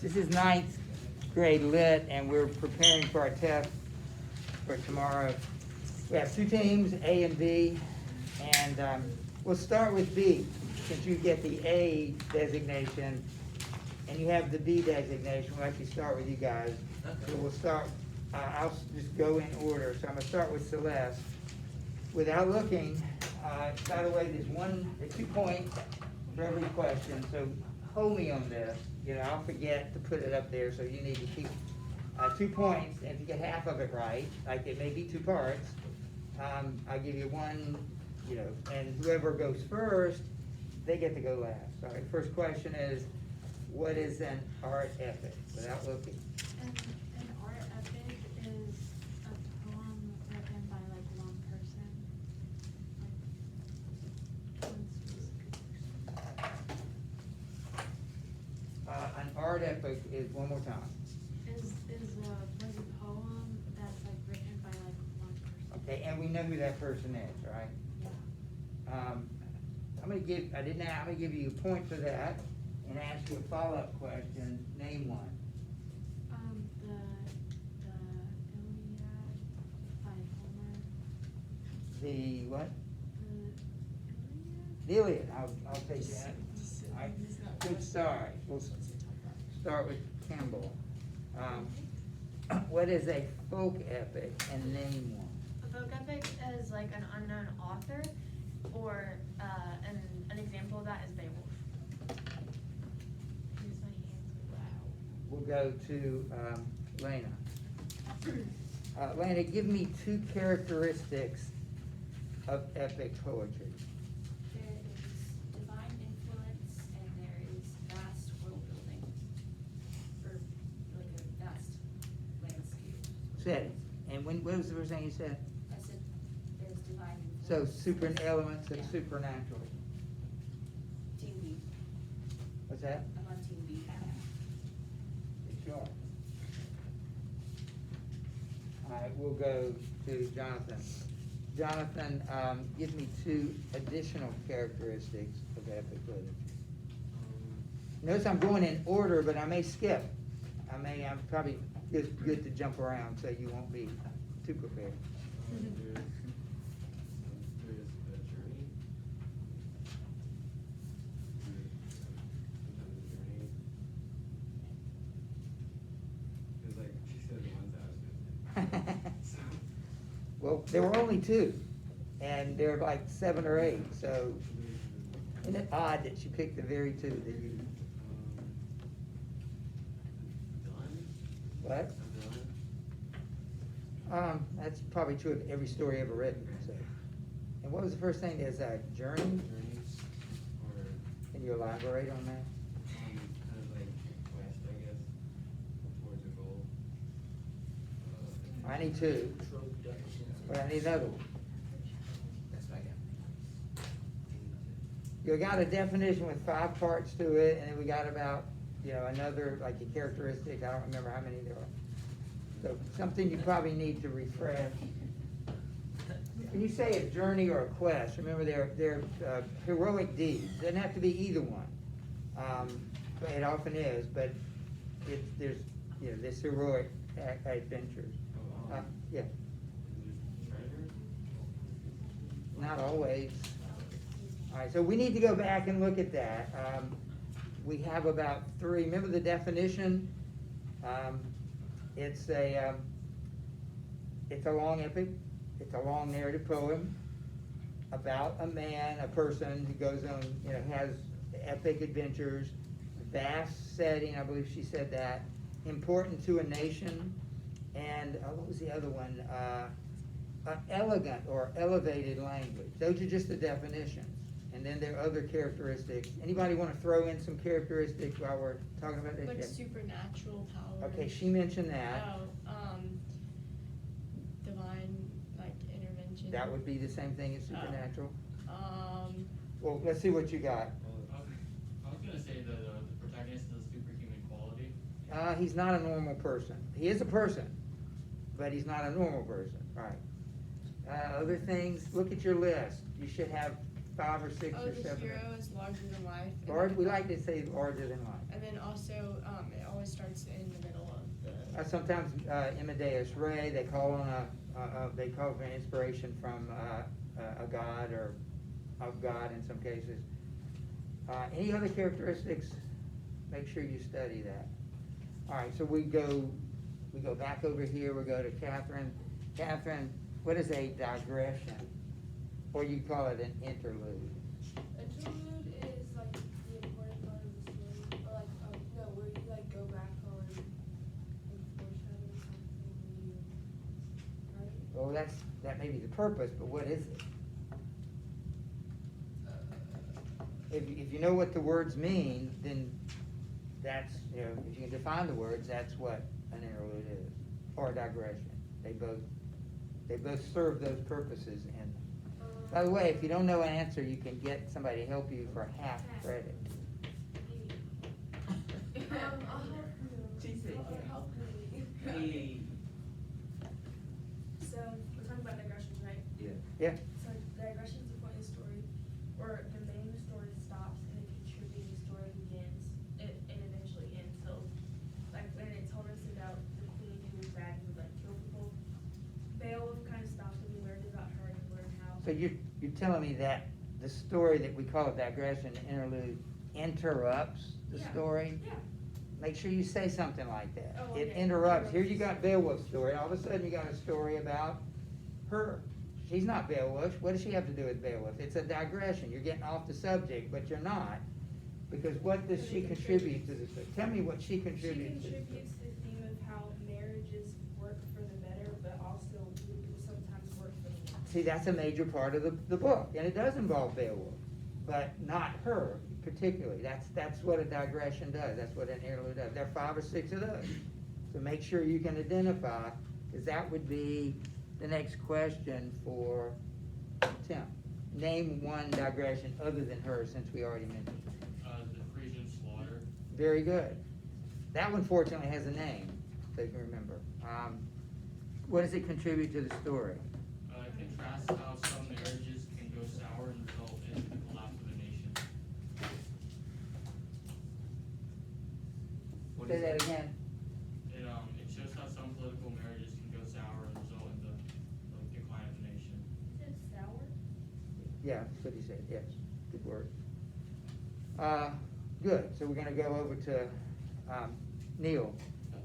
This is ninth grade lit, and we're preparing for our test for tomorrow. We have two teams, A and B, and we'll start with B, since you get the A designation and you have the B designation. We'll actually start with you guys. So we'll start, I'll just go in order. So I'm gonna start with Celeste. Without looking, by the way, there's 2 points for every question, so hold me on this. You know, I'll forget to put it up there, so you need to keep 2 points, and if you get half of it right, like it may be 2 parts, I'll give you 1, you know, and whoever goes first, they get to go last. All right, first question is, what is an art epic? Without looking. An art epic is a poem written by like one person. Like one specific person. An art epic is, one more time. Was a poem that's like written by like one person. Okay, and we know who that person is, right? Yeah. I'm gonna give you a point for that, and ask you a follow-up question. Name one. The Iliad by Homer. The what? The The Iliad. I'll take that. All right. Good start. We'll start with Campbell. What is a folk epic, and name one? A folk epic is like an unknown author, or an example of that is Beowulf. Use my hands. Wow. We'll go to Lena. Lena, give me 2 characteristics of epic poetry. There is divine influence and there is vast world building, or like a vast landscape. Setting. And what was the first thing you said? I said there's divine So influence. super elements of Yeah. supernatural. Team B. What's that? I'm on Team B. Sure. All right, we'll go to Jonathan. Jonathan, give me 2 additional characteristics of epic literature. Notice I'm going in order, but I may skip. I'm probably good to jump around so you won't be too prepared. There's the journey. Because like she said, the ones that I was missing. So Well, there were only 2, and there are like 7 or 8, so isn't it odd that she picked the very 2 that you, done. what? I'm done. That's probably true of every story ever written, so. And what was the first thing? There's a journey? Journeys, or Can you elaborate on that? kind of like quest, I guess, towards a goal. I need 2, but I need another one. That's what I got. You got a definition with 5 parts to it, and then we got about, you know, another, like a characteristic, I don't remember how many there are. So something you probably need to refresh. When you say a journey or a quest, remember they're heroic deeds. Doesn't have to be either one. But it often is, but there's, you know, this heroic adventures. Yeah, Treasure? not always. All right, so we need to go back and look at that. We have about 3, remember the definition? It's a long epic, it's a long narrative poem about a man, a person who goes on, you know, has epic adventures, vast setting, I believe she said that, important to a nation, and what was the other one? Elegant or elevated language. Those are just the definitions. And then there are other characteristics. Anybody want to throw in some characteristics while we're talking about this? Like Yeah. supernatural power. Okay, she mentioned that. Divine, like, intervention. That would be the same thing as supernatural. Um, Well, let's see what you got. I was gonna say that the protagonist has a superhuman quality. He's not a normal person. He is a person, but he's not a normal person, right? Other things, look at your list. You should have 5 or 6 or the 7. hero is larger than life. Large, we like to say larger than life. And then also, it always starts sometimes Amadeus Ray, they call on they call for inspiration from a god or of God in some cases. Any other characteristics? Make sure you study that. All right, so we go back over here. We go to Catherine. Catherine, what is a digression? Or you call it an interlude? Interlude is like the important part of the story, or like no, where you like go back on like foreshadowing something, right? Well, that may be the purpose, but what is it? If you know what the words mean, then that's, you know, if you can define the words, that's what an interlude is, or a digression. They both serve those purposes in them. By the way, if you don't know an answer, you can get somebody to help you for half credit. I'll help you. She said, Or yeah. help me. Hey. So we're talking about digressions, right? Yeah. Yeah. So digression is the point of the story, or the main story stops and the contributing story begins, and eventually ends. So, like when it told us about the queen who was bad, who would like kill people, Beowulf kind of stops and we learned about her and learned how. So you're telling me that the story that we call a digression, interlude, interrupts the Yeah. story? Yeah. Make sure you say something like that. Oh, It okay. interrupts. Here you got Beowulf's story. All of a sudden you got a story about her. She's not Beowulf. What does she have to do with Beowulf? It's a digression. You're getting off the subject, but you're not. Because what does she contribute to the story? Tell me what she She contributes to the story. contributes to the theme of how marriages work for the better, but also sometimes work for the worse. See, that's a major part of the book, and it does involve Beowulf, but not her particularly. That's what a digression does. That's what an interlude does. There are 5 or 6 of those. So make sure you can identify, because that would be the next question for Tim. Name one digression other than her, since we already mentioned it. The Frisian slaughter. Very good. That one fortunately has a name, so you can remember. What does it contribute to the story? It contrasts how some marriages can go sour and result in the collapse of a nation. What Say is that it? again. It shows how some political marriages can go sour and result in the decline of the nation. Is it sour? Yeah, that's what he said, yes, good word. Good, so we're gonna go over to Neil.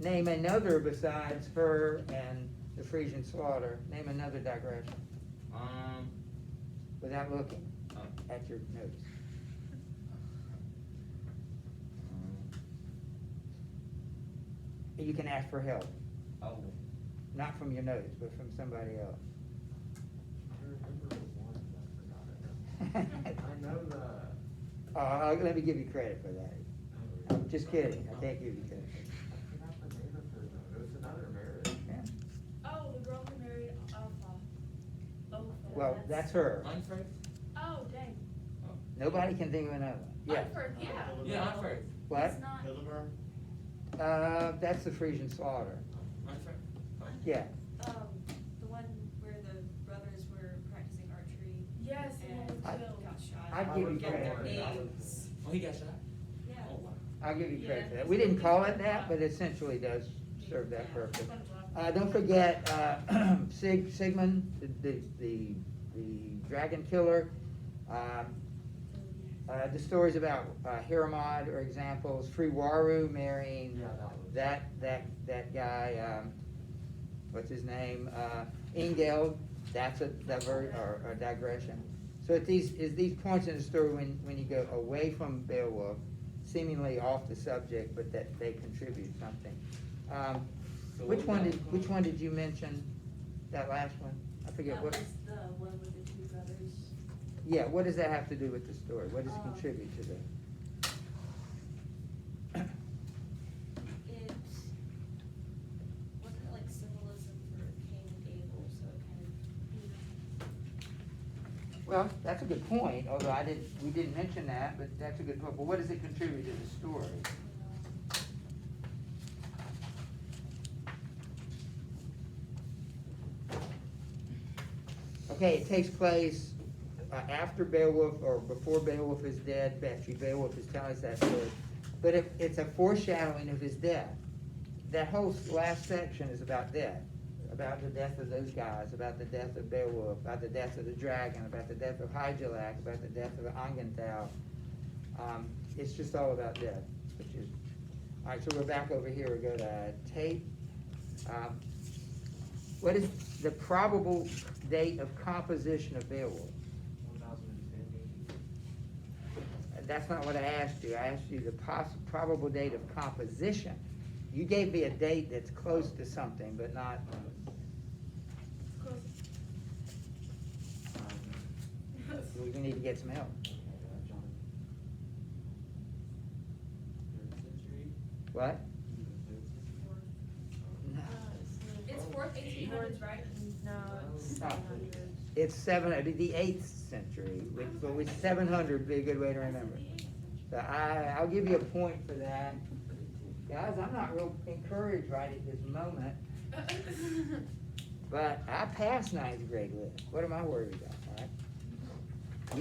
Name another besides her and the Frisian slaughter, name another digression, without looking at your notes. You can ask for help, Oh, not from your notes, but from somebody else. I remember one, but I forgot it. I know the. Let me give you credit for that. I'm just kidding, I can't give you credit. I forgot the name of her though. It was another marriage. Yeah. Oh, the girl who married Alpha. Oh, Well, that's her. Unfriend? Oh, dang. Nobody can think of another one. Yeah. Unford, yeah. Yeah, Unfriend. What? It's not. That's the Frisian slaughter. Unfriend? Yeah. The one where the brothers were practicing archery Yes, and and I- killed. got shot. I'd give you Get their credit. names. Oh, he got shot? Yeah. Oh, wow. I'll give you credit Yeah. for that. We didn't call it that, but it essentially does serve that purpose. Don't forget, Sigmund, the dragon killer. The stories about Hermod are examples. Friwaru marrying Yeah, that was. that guy, what's his name? Ingeld, that's a digression. So at these points in the story when you go away from Beowulf, seemingly off the subject, but that they contribute something. So Which what we one got- did you mention? That last one? I forget That what. was the one with the 2 brothers. Yeah, what does that have to do with the story? What does it Um, contribute to the? It wasn't like symbolism for Cain and Abel, so it kind of. Well, that's a good point, although we didn't mention that, but that's a good point. But what does it contribute to the story? Okay, it takes place after Beowulf or before Beowulf is dead. Actually, Beowulf is telling us that story. But it's a foreshadowing of his death. that whole last section is about death, about the death of those guys, about the death of Beowulf, about the death of the dragon, about the death of Hygelac, about the death of Angantyr. It's just all about death, which is, all right, so we're back over here, we go to tape. What is the probable date of composition of Beowulf? 1010. That's not what I asked you. I asked you the probable date of composition. You gave me a date that's close to something, but not. We need to get some help. What? No. It's fourth 1800s, right? No, it's Oh. 700. It's the 8th century, but with 700 would be a good way to remember. So I'll give you a point for that. Guys, I'm not real encouraged right at this moment, but I passed 9th grade lit. What am I worried about, all right?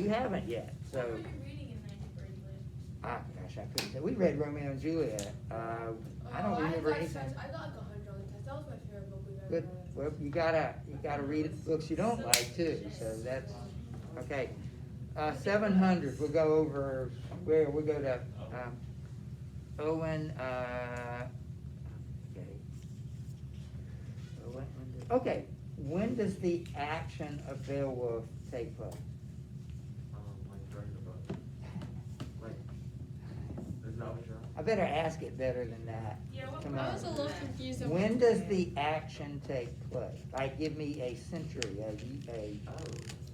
You haven't yet, so. What were you reading in 9th grade lit? Gosh, I couldn't say. We read Romeo and Juliet. I don't remember anything. I got like 100 on the test. That was my favorite book we've ever Good. read. Well, you gotta read books you don't like too, so that's, okay. 700, we'll go over, we'll go to, Owen, okay. Okay, when does the action of Beowulf take place? Like during the book. Like, is that what you're I better ask it better than that. Yeah, what Come I on. was a little confused. on When what does you the action take place? Like, give me a century, a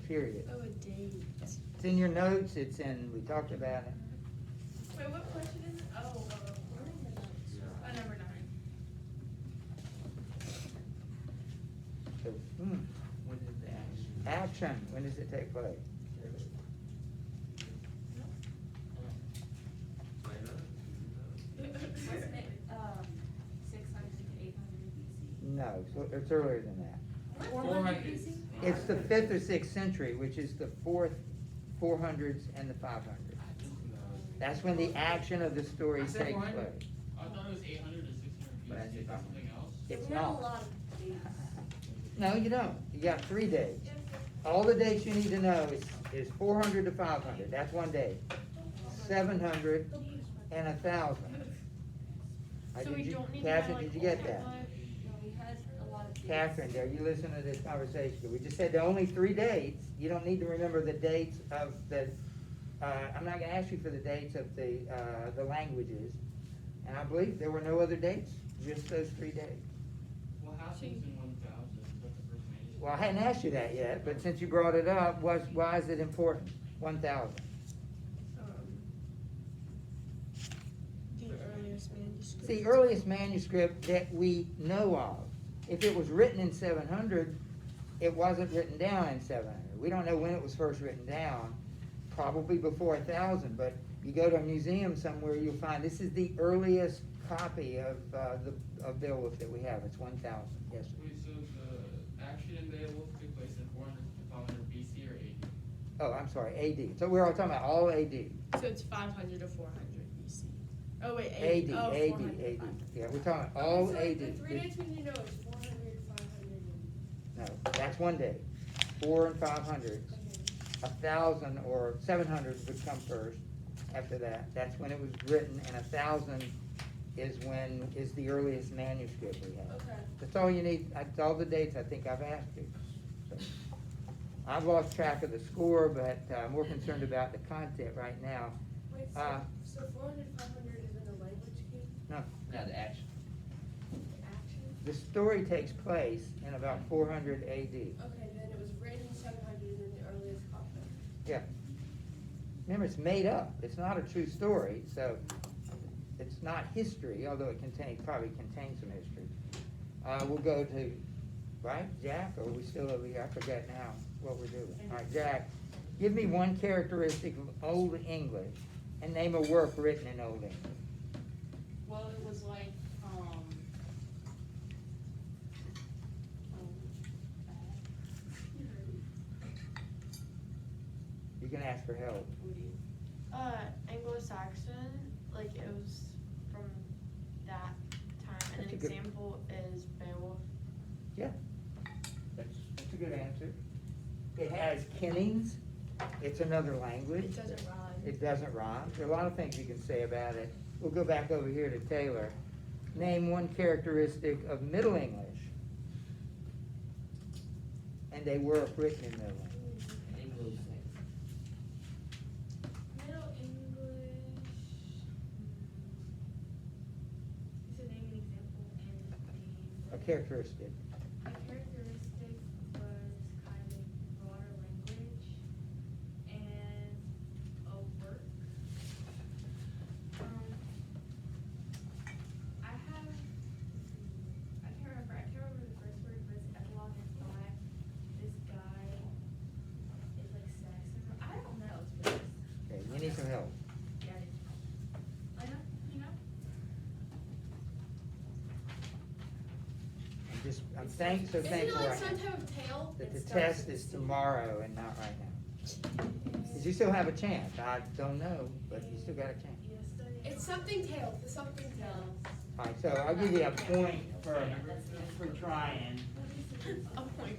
period. Oh, a date. It's in your notes, it's in, we talked about it. Wait, what question is it? Oh, number 9. So, when does the action, when does it take place? Wasn't it, 600 to 800 BC? No, so it's earlier than that. 400 BC? It's the 5th or 6th century, which is the 400s and the 500s. That's when the action of the story I said takes 400. place. I thought it was 800 to 600 BC, is that something else? It's We have a not. lot of dates. No, you don't. You got 3 days. All the dates you need to know is 400 to 500. That's one day. 700 and 1,000. So we don't need to Catherine, have, did you like, get that? No, we had a lot of dates. Catherine, are you listening to this conversation? We just said there are only 3 dates. You don't need to remember the dates of the, I'm not gonna ask you for the dates of the languages. And I believe there were no other dates, just those 3 days. What happens in 1000? Is that the first manuscript? Well, I hadn't asked you that yet, but since you brought it up, why is it important? 1,000. The earliest manuscript. The earliest manuscript that we know of, if it was written in 700, it wasn't written down in 700. We don't know when it was first written down, probably before 1,000, but you go to a museum somewhere, you'll find this is the earliest copy of Beowulf that we have. It's 1,000, yes. Wait, so the action in Beowulf took place in 400 to 500 BC or AD? Oh, I'm sorry, AD. So we're all talking about all AD. So it's 500 to 400 BC. Oh wait, AD, oh, AD, 400 to AD. 500. Yeah, we're talking about all So AD. the 3 dates we need to know is 400, 500, and. No, that's one day. 400 and 500. Okay. 1,000 or 700 would come first after that. That's when it was written, and 1,000 is the earliest manuscript we have. Okay. That's all you need. That's all the dates I think I've asked you. So, I've lost track of the score, but I'm more concerned about the content right now. Wait, so 400, 500 is in the language key? No, No, the action. Action? the story takes place in about 400 AD. Okay, then it was written in 700 and then the earliest copy. Yeah. Remember, it's made up. It's not a true story, so it's not history, although it probably contains some history. We'll go to, right, Jack, or are we still over here? I forget now what we're doing. All right, Jack, give me one characteristic of Old English and name a work written in Old English. Well, it was like, You can ask for help. Anglo-Saxon, like it was from that time, and then it Good. example is Beowulf. Yeah, that's a good answer. It has kennings, it's another language. It doesn't rhyme. It doesn't rhyme. There are a lot of things you can say about it. We'll go back over here to Taylor. Name one characteristic of Middle English. And they were written in Middle English. English. Middle English. You said name an example and A characteristic. a characteristic was kind of broader language and a work. I can't remember the first word, but it's epilogue and five. This guy is like Saxon. I don't know, to be honest. Okay, we need some help. Yeah, it is. I know, you know? I'm Isn't thankful it right like now some type of tail? that It the starts test with is C. tomorrow and not right now. Because you still have a chance. I don't know, but you still got a chance. Yesterday. It's something tail, the something tail. All right, so I'll give you a point for trying. A point.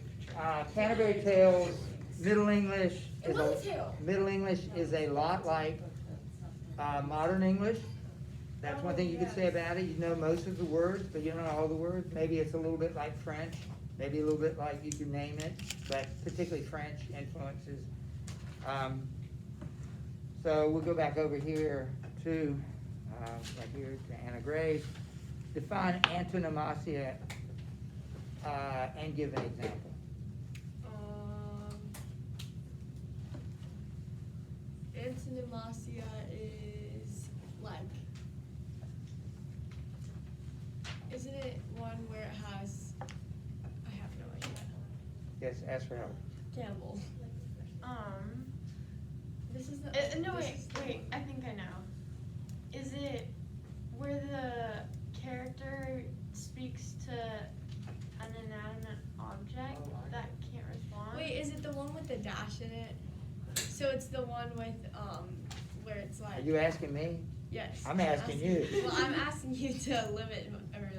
Canterbury Tales, Middle English It is was a tail. Middle English is a lot like modern English. That's one thing you could say about it. You know most of the words, but you don't know all the words. Maybe it's a little bit like French, maybe a little bit like you can name it, but particularly French influences. So we'll go back over here to right here to Anna Grace. Define antonomasia and give an example. Antonomasia is like, isn't it one where it has, I have no idea. Yes, ask for help. Campbell. This is the. No, this wait, is the wait, one. I think I know. Is it where the character speaks to an inanimate object that can't respond? Wait, is it the one with the dash in it? So it's the one with, where it's Are like. you asking me? Yes. I'm asking you. Well, I'm asking you to limit, or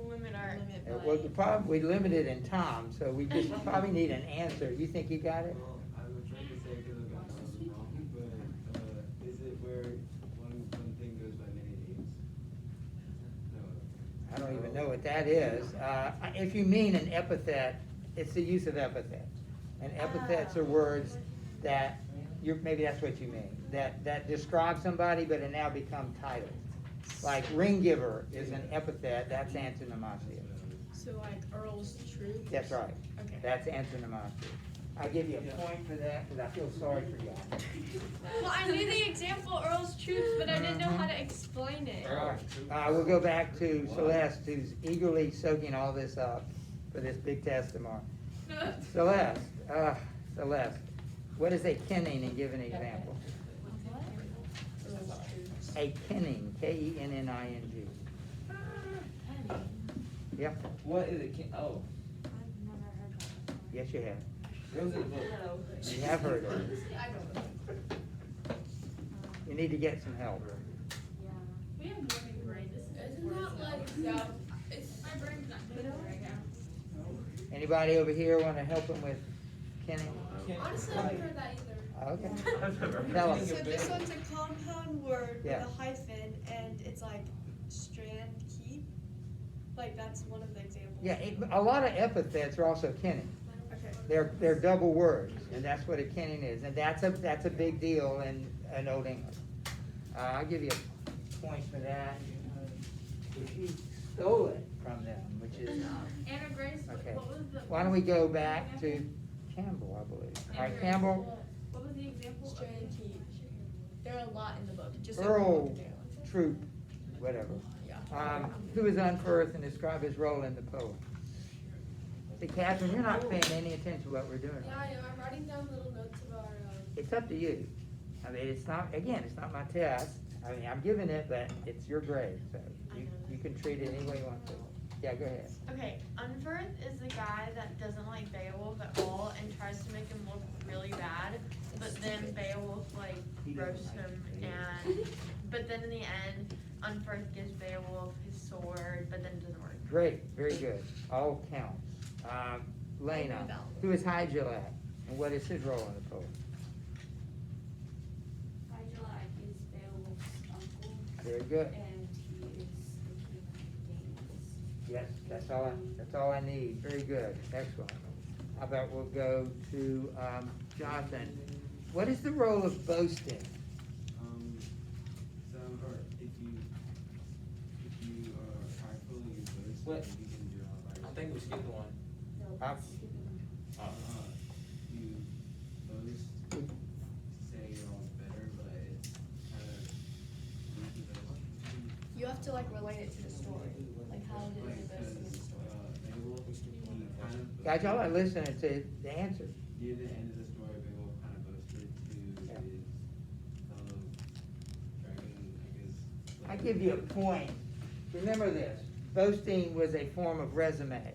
Limit our. limit Well, the my. problem, we limited in time, so we just probably need an answer. You think you got it? Well, I was trying to say because I got it wrong, but, is it where one thing goes by many names? No. I don't even know what that is. If you mean an epithet, it's the use of epithets. And epithets are words that, maybe that's what you mean, that describe somebody, but it now become titles. Like ring giver is an epithet, that's antonomasia. So like Earl's Truth? That's right. Okay. That's antonomasia. I'll give you a point for that, because I feel sorry for you. Well, I knew the example Earl's Truth, but I didn't know how to explain it. All right. We'll go back to Celeste, who's eagerly soaking all this up for this big test tomorrow. Celeste, what is a kenning, and give an example? A kenning, Kenning. Yep, What is it? Oh, I've never heard that before. yes you have. what was it? You have heard of it. You need to get some help. Yeah. We have morning grade. This is. Isn't that like, yeah, it's, My brain's not good right now. Anybody over here want to help him with kenning? honestly, I haven't heard that either. Okay. Tell us. So this one's a compound word Yeah. with a hyphen, and it's like strand keep. Like that's one of the examples. Yeah, a lot of epithets are also kenning. Okay. They're double words, and that's what a kenning is, and that's a big deal in Old English. I'll give you a point for that. If you stole it from them, which is, Anna Grace, okay. what was the? Why don't we go back to Campbell, I believe. All right, Campbell, What was the example? Strand keep. There are a lot in the book. Just Earl Troop, whatever. Yeah. Who is unfirst and describe his role in the poem? See, Catherine, you're not paying any attention to what we're doing. Yeah, I know, I'm writing down little notes of our, It's up to you. I mean, it's not my test. I mean, I'm giving it, but it's your grade, so you can treat it any way you want to. Yeah, go ahead. Okay, Unferth is the guy that doesn't like Beowulf at all and tries to make him look really bad, but then Beowulf like roasts him but then in the end, Unferth gives Beowulf his sword, but then it doesn't work. Great, very good, all counts. Lena, who is Hygelak, and what is his role in the poem? Hygelak is Beowulf's uncle, Very good. and he is the king of Danes. Yes, that's all I need. Very good, excellent. How about we'll go to Jonathan. What is the role of boasting? Or if you are fully boasting, What? you can do all right. I think we skipped one. No, Uh, it's skipping. You boast, say you're all better, but it's kind of. You have to like relate it to the story. Like how did Like, it boast in the story? Beowulf, he kind of. Guys, y'all are listening to the answer. Near the end of the story, Beowulf kind of boasted to Yeah. his fellow dragon, I guess. I give you a point. Remember this, boasting was a form of resume.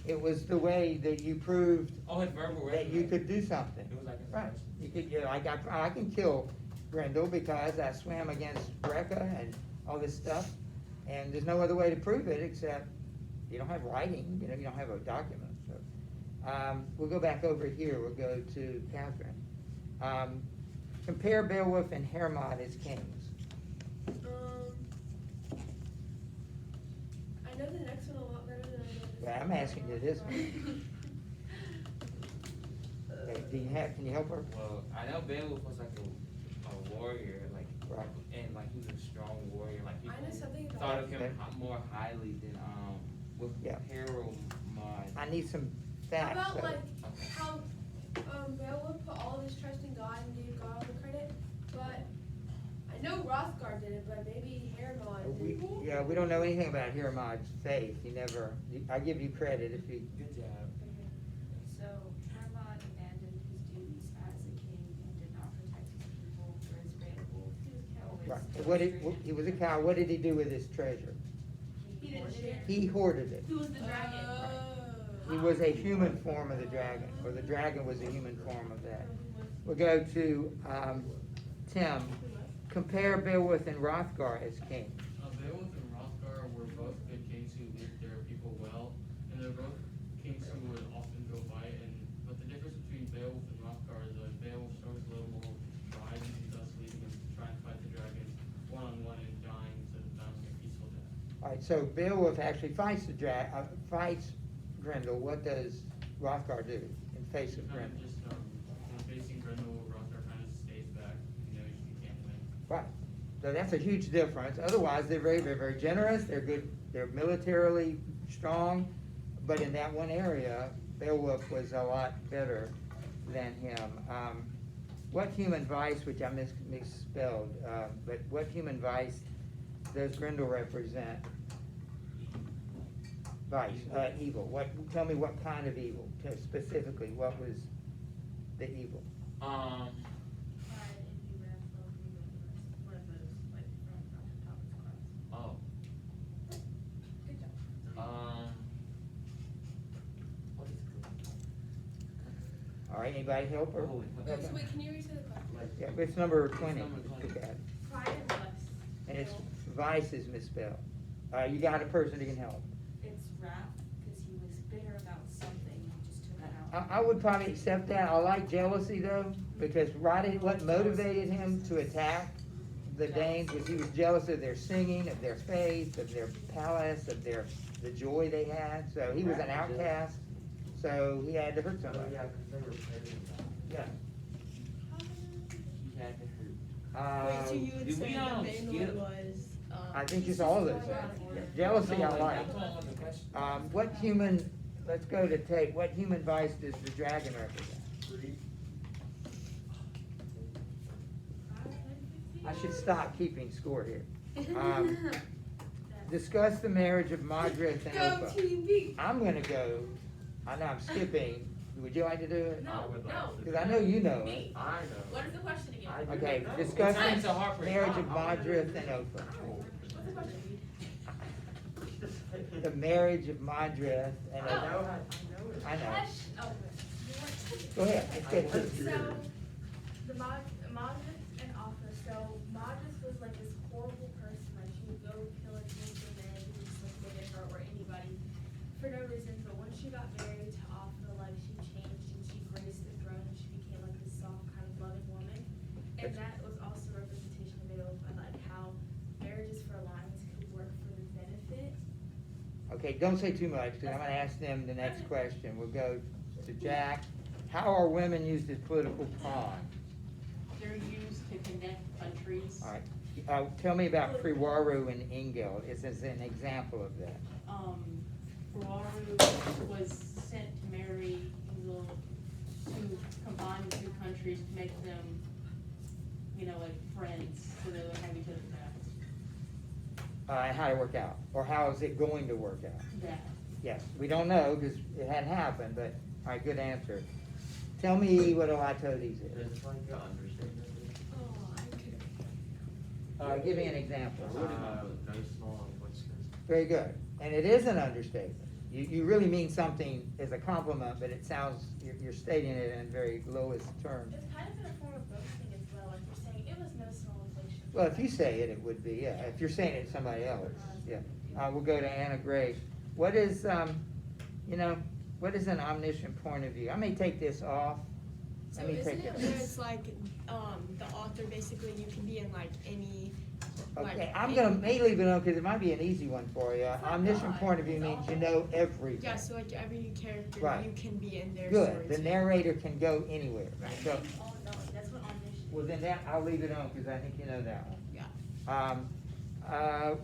It was the way that you proved Oh, his verbal that you resume. could do something. It was like his Right, resume. you could, you know, I can kill Grendel because I swam against Brecca and all this stuff. And there's no other way to prove it except you don't have writing, you know, you don't have a document, so. We'll go back over here, we'll go to Catherine. Compare Beowulf and Hermod as kings. I know the next one a lot better than I know this Well, one. I'm asking you this one. Okay, can you help her? Well, I know Beowulf was like a warrior, like, Right. and like he was a strong warrior, like I know people something about thought of him Okay. more highly than with Yeah. Herod. I need some How facts. about so- like how Beowulf put all of his trust in God and gave God all the credit, but I know Hrothgar did it, but maybe Hermod did it. Yeah, we don't know anything about Hermod's faith. I give you credit if you, Good job. So Hermod abandoned his duties as a king and did not protect his people, whereas Beowulf always right. He was a cow. What did he do with his treasure? He didn't hoarded share. it. He hoarded it. Who was the dragon? He was a human form of the dragon, or the dragon was a human form of that. We'll go to Tim. Compare Beowulf and Hrothgar as kings. Beowulf and Hrothgar were both good kings who lead their people well, and they're both kings who would often go fight. But the difference between Beowulf and Hrothgar is that Beowulf shows a little more pride, and thus leading him to try and fight the dragon one-on-one and dying instead of dying a peaceful death. All right, so Beowulf actually fights fights Grendel. What does Hrothgar do in face of Kind of Grendel? just when facing Grendel, Hrothgar kind of stays back. He knows he can't win. Right. So that's a huge difference. Otherwise, they're very, very, very generous. They're good. They're militarily strong. But in that one area, Beowulf was a lot better than him. What human vice, which I misspelled, but what human vice does Grendel represent? Vice, evil. Tell me what kind of evil, specifically, what was the evil? Pride, envy, wrath, self-ego, one of those, like, from the top of his class. Oh. Good job. What is good? All right, anybody help her? Oh, Wait, so wait, can you reset the question? Yeah, it's number 20. number 20. Look at it. Pride and lust. And it's vice is misspelled. You got a person who can help. It's wrath, because he was bitter about something, he just took it out. I would probably accept that. I like jealousy though, because what motivated him to attack the Danes was he was jealous of their singing, of their faith, of their palace, of the joy they had. So he was an outcast, so he had to hurt somebody. Yeah, because they were praising God. Yeah. He had to hurt. Wait, so you would did say we, the main skip? one was, I think just all of those. Jealousy I like. What human, let's go to Tate, what human vice does the dragon represent? I should stop keeping score here. Discuss the marriage of Modrith and Go Opa. Team B! I'm gonna go, I know I'm skipping, would you like to do it? No, no. Because I know you know it. Me. I know. What is the question again? I do Okay, know. discuss It's a the hard marriage of Modrith and Opa. What's the question? The marriage of Modrith and I Opa. know, I know it. I know. Question. Oh, Go ahead, let's get to it. so, the Modrith and Alpha, so Modrith was like this horrible person, like she would go kill and kill men who just like look at her or anybody Okay, don't say too much, because I'm gonna ask them the next question. We'll go to Jack. How are women used as political pawns? They're used to connect countries. All right, tell me about Friwaru and Ingeld, as an example of that. Ferraru was sent to marry Engel to combine the two countries to make them, like friends, so they would have each other's backs. And how to work out, or how is it going to work out? That. Yes, we don't know, because it hadn't happened, but, all right, good answer. Tell me what a litotes is. It's like an understatement. Oh, I could. Give me an example. Very small and whiskers. Very good, and it is an understatement. You really mean something as a compliment, but it sounds, you're stating it in very lowest terms. It's kind of in a form of boasting as well, like you're saying, it was no small inflation. Well, if you say it, it would be, yeah. If you're saying it to somebody else, yeah. We'll go to Anna Grace. What is, what is an omniscient point of view? I may take this off. So Let me isn't take it it. where it's like, the author basically, you can be in like any, Okay, like, I'm any- gonna, may leave it on, because it might be an easy one for you. Omniscient point of view means you know everything. Yeah, so like every character, Right. you can be in their Good, story the too. narrator can go anywhere. So, All knowing, that's what omniscient. well, then that, I'll leave it on, because I think you know that one. Yeah.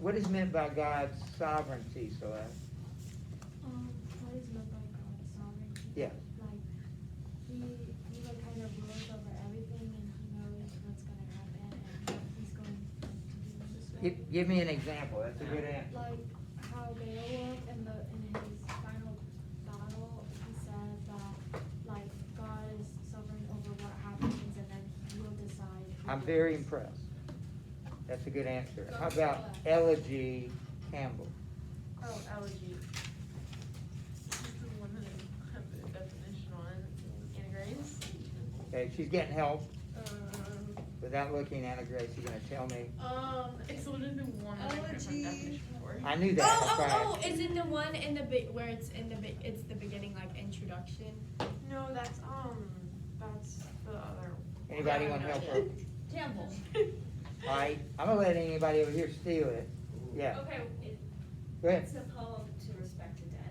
What is meant by God's sovereignty, Celeste? What is meant by God's sovereignty? Yeah. Like, he like kind of rules over everything and he knows what's gonna happen and what he's going to do. Give me an example, that's a good answer. Like how Beowulf in his final battle, he said that like God is sovereign over what happens and then he'll decide. who I'm very wins. impressed. That's a good answer. How about Elegy Campbell? Oh, elegy. This is the one that I have the definition on. Anna Grace. Okay, she's getting help. Um, Without looking, Anna Grace, you're gonna tell me. it's literally the one that I couldn't find definition for. I knew that, that's why. Oh, is it the one in the where it's in the it's the beginning, like introduction? No, that's the other. Anybody want to help her? Campbell. All right, I'm gonna let anybody over here steal it. Yeah, Okay, go ahead. it's a poem to respect the dead.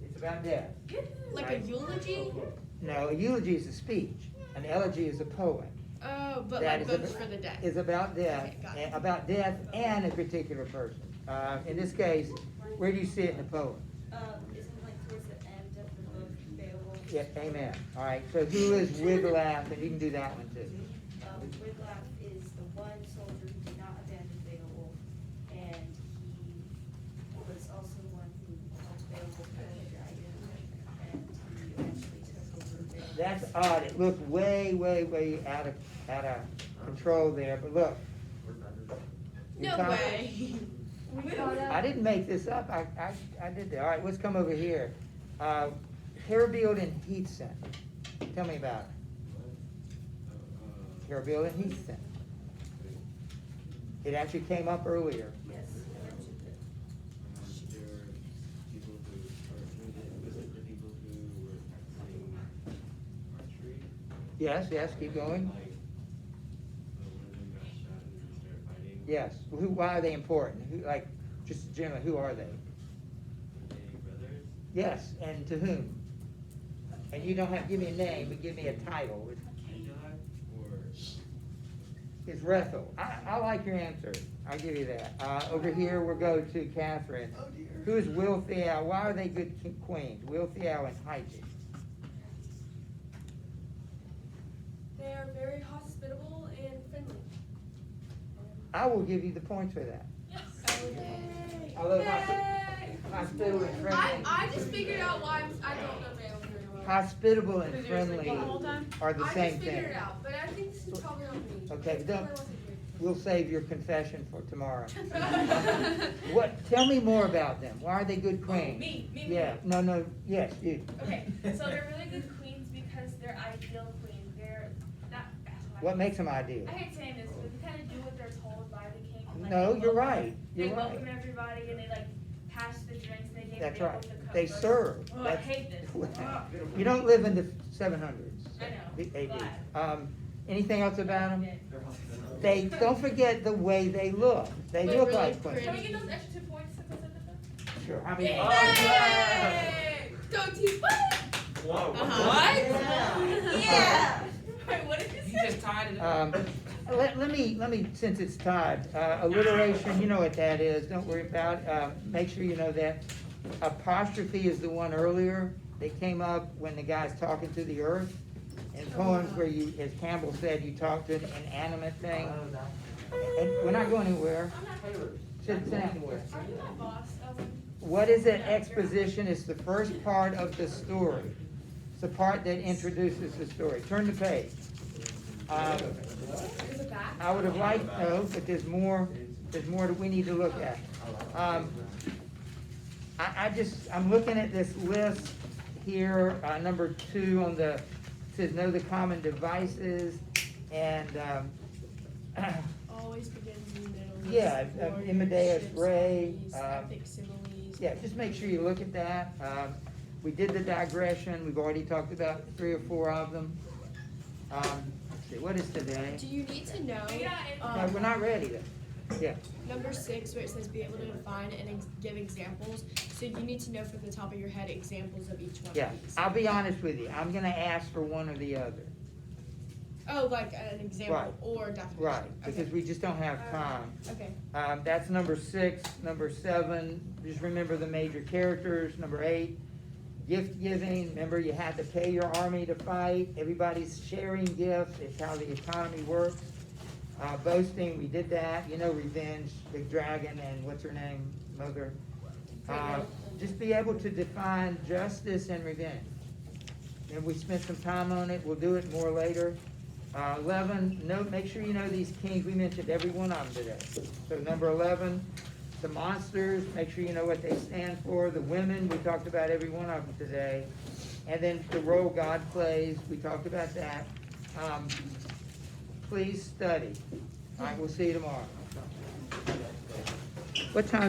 It's about death. Like Right. a eulogy? No, a eulogy is a speech. An elegy is a poem. Oh, but That like is books ab- for the dead. Is about death, Okay, got it. and a particular person. In this case, where do you see it in the poem? Isn't like towards the end of the book, Beowulf? Yeah, amen. All right, so who is Wiglaf, and you can do that one too. Wiglaf is the one soldier who did not abandon Beowulf, and he was also one who helped Beowulf kill the dragon, and he eventually took over Beowulf. That's odd, it looked way out of control there, but look. You No found it? way. I didn't make this up, I did that. All right, let's come over here. Herbild and Heathson, tell me about it. Herbild and Heathson. It actually came up earlier. Yes, I mentioned it. There were people who, was it the people who were practicing archery? Yes, keep going. Like, one of them got shot and then started fighting. Yes, why are they important? Like, just generally, who are they? Were they brothers? Yes, and to whom? And you don't have to give me a name, but give me a title. Angela or? It's Rethel. I like your answer. I'll give you that. Over here, we'll go to Catherine. Oh, dear. Who is Wiltheow? Why are they good queens? Wiltheow and Hygiene. They are very hospitable and friendly. I will give you the points for that. Yes. Although Yay! hospitable and friendly. I just figured out why I don't know Beowulf very well. Hospitable and friendly The whole time? are the I same just thing. figured it out, but I think this is probably on me. Okay, It's don't- probably wasn't We'll save your confession for tomorrow. good. What? Tell me more about them. Why are they good queens? Me. Yeah. No. Yes, you. Okay, so they're really good queens because they're ideal queens. They're not. What makes them ideal? I hate saying this, but they kind of do what they're told by the king. and, like, No, they you're welcome- right. You're They right. welcome everybody and they like pass the drinks. They give That's Beowulf right. the cup They first. serve. Oh, I That's- hate this. You don't live in the 700s. I know, the AD. but- Anything else about them? They're hospitable. Don't forget the way they look. They They're look really like queens. pretty. Can we get those extra 2 points since I said that? Master. How many? Yay! Go team, what? Whoa. What? Yeah. Wait, what did you You say? just tied it up. Let me, since it's tied, alliteration, you know what that is, don't worry about, make sure you know that. Apostrophe is the one earlier that came up when the guy's talking to the earth. In poems where you, as Campbell said, you talk to an inanimate thing. And we're not going anywhere. Sit down. Are you my boss, Ellen? What is it? Exposition is the first part of the story. It's the part that introduces the story. Turn the page. Is it back? I would have liked, no, but there's more that we need to look at. I'm looking at this list here, number 2 on the, it says know the common devices, and, Always begins in the middle. yeah, Warriors, Amadeus ships, Ray, armies, epic similes. yeah, just make sure you look at that. We did the digression, we've already talked about 3 or 4 of them. Let's see, what is today? Do you need to know, No, we're not ready then. Yeah, number 6, where it says be able to define and give examples? So you need to know from the top of your head examples of each one yeah, of these. I'll be honest with you, I'm gonna ask for one or the other. Oh, like an example Right. or definition. Right, because Okay. we just don't have time. Okay. That's number 6. Number 7, just remember the major characters. Number 8, gift giving. Remember, you had to pay your army to fight. Everybody's sharing gifts. It's how the economy works. Boasting, we did that. You know, revenge, big dragon, and what's her name? Mother. Just be able to define justice and revenge. And we spent some time on it. We'll do it more later. 11, make sure you know these kings. We mentioned every one of them today. So number 11, the monsters, make sure you know what they stand for. The women, we talked about every one of them today. And then the role God plays, we talked about that. Please study. All right, we'll see you tomorrow. What time?